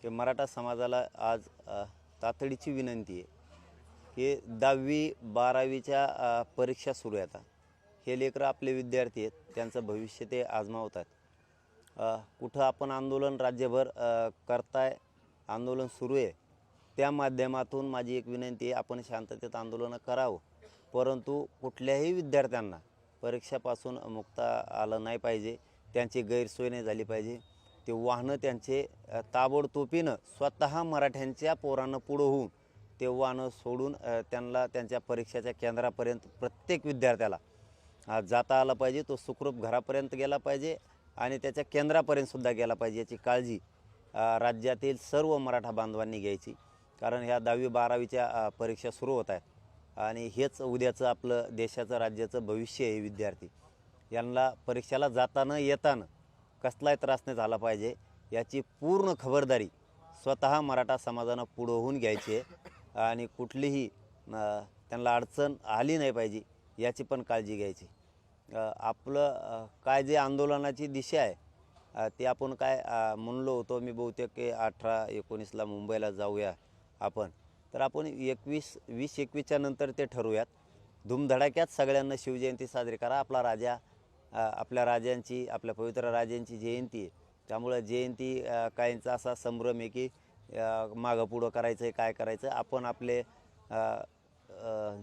की मराठा समाजाला आज तातडीची विनंती आहे की 10वी-12वीच्या परीक्षा सुरू आहेत. हे लेकरं आपले विद्यार्थी आहेत, त्यांचं भविष्य ते आजमावतात. कुठं आपण आंदोलन राज्यभर करताय, आंदोलन सुरू आहे, त्या माध्यमातून माझी एक विनंती आहे, आपण शांततेत आंदोलनं करावं, परंतु कुठल्याही विद्यार्थ्यांना परीक्षापासून मुक्ता आलं नाही पाहिजे, त्यांची गैरसोय नाही झाली पाहिजे. ते वाहनं त्यांचे ताबडतोबीनं स्वतः मराठ्यांच्या पोरांना पुढं होऊन ते वाहनं सोडून त्यांना त्यांच्या परीक्षेच्या केंद्रापर्यंत प्रत्येक विद्यार्थ्याला जाता आलं पाहिजे. तो सुखरूप घरापर्यंत गेला पाहिजे आणि त्याच्या केंद्रापर्यंतसुद्धा गेला पाहिजे, याची काळजी राज्यातील सर्व मराठा बांधवांनी घ्यायची. कारण ह्या 10वी-12वीच्या परीक्षा सुरू होत आहेत आणि हेच उद्याचं आपलं देशाचं राज्याचं भविष्य आहे. विद्यार्थी यांना परीक्षेला जाताना येताना कसलाही त्रास नाही झाला पाहिजे, याची पूर्ण खबरदारी स्वतः मराठा समाजानं पुढं होऊन घ्यायची आहे आणि कुठलीही त्यांना अडचण आली नाही पाहिजे, याची पण काळजी घ्यायची. आपलं काय जे आंदोलनाची दिशा आहे ते आपण काय म्हणलो होतो मी बहुतेक की 18-19ला मुंबईला जाऊया आपण, तर आपण 20-21च्या नंतर ते ठरवूयात. धूमधडाक्यात सगळ्यांना शिवजयंती साजरी करा. आपला राजा, आपल्या राजांची, आपल्या पवित्र राजांची जयंती आहे, त्यामुळं जयंती काहींचा असा संभ्रम आहे की मागं पुढं करायचं आहे, काय करायचं. आपण आपले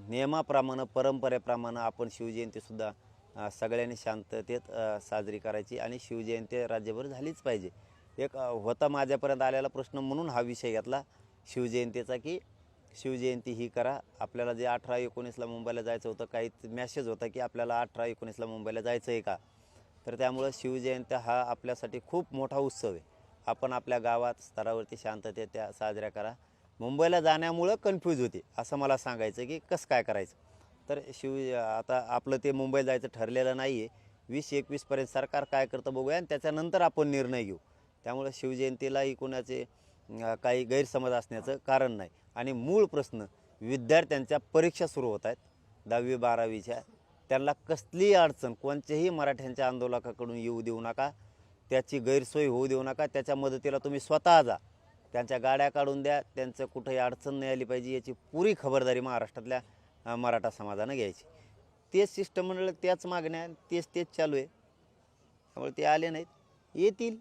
नियमाप्रमाणे, परंपरेप्रमाणे आपण शिवजयंतीसुद्धा सगळ्यांनी शांततेत साजरी करायची आणि शिवजयंती राज्यभर झालीच पाहिजे. एक होता माझ्यापर्यंत आलेला प्रश्न म्हणून हा विषय घेतला शिवजयंतीचा, की शिवजयंती ही करा. आपल्याला जे 18-19ला मुंबईला जायचं होतं, काही मॅसेज होता की आपल्याला 18-19ला मुंबईला जायचं आहे का, तर त्यामुळं शिवजयंती हा आपल्यासाठी खूप मोठा उत्सव आहे. आपण आपल्या गावात स्तरावरती शांततेत त्या साजऱ्या करा. मुंबईला जाण्यामुळं कन्फ्यूज होते, असं मला सांगायचं की कसं काय करायचं. तर आता आपलं ते मुंबईला जायचं ठरलेलं नाही आहे. 20-21पर्यंत सरकार काय करतं बघूया आणि त्याच्यानंतर आपण निर्णय घेऊ. त्यामुळं शिवजयंतीलाही कोणाचे काही गैरसमज असण्याचं कारण नाही. आणि मूळ प्रश्न, विद्यार्थ्यांच्या परीक्षा सुरू होत आहेत 10वी-12वीच्या, त्यांना कसलीही अडचण कोणत्याही मराठ्यांच्या आंदोलकाकडून येऊ देऊ नका, त्याची गैरसोय होऊ देऊ नका. त्याच्या मदतीला तुम्ही स्वतः जा, त्यांच्या गाड्या काढून द्या, त्यांचं कुठंही अडचण नाही आली पाहिजे, याची पुरी खबरदारी महाराष्ट्रातल्या मराठा समाजानं घ्यायची. तेच शिष्टमंडळ, त्याच मागण्या, तेच चालू आहे. त्यामुळे ते आले नाहीत, येतील.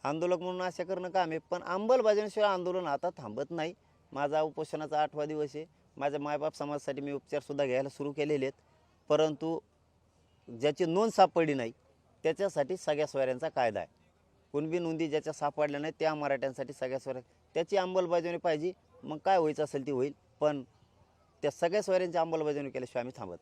आंदोलक म्हणून आशा करणं काम आहे, पण अंमलबजावणीशिवाय आंदोलन आता थांबत नाही. माझा उपोषणाचा 8वा दिवस आहे. माझ्या मायबाप समाजासाठी मी उपचारसुद्धा घ्यायला सुरू केलेले आहेत, परंतु ज्याची नोंद सापडली नाही त्याच्यासाठी सगळ्या सोयऱ्यांचा कायदा आहे. कुणबी नोंदी ज्याच्या सापडल्या नाही त्या मराठ्यांसाठी सगळ्या सोयऱ्या, त्याची अंमलबजावणी पाहिजे. मग काय व्हायचं असेल ती होईल, पण त्या सगळ्या सोयऱ्यांची अंमलबजावणी केल्याशिवाय आम्ही थांबत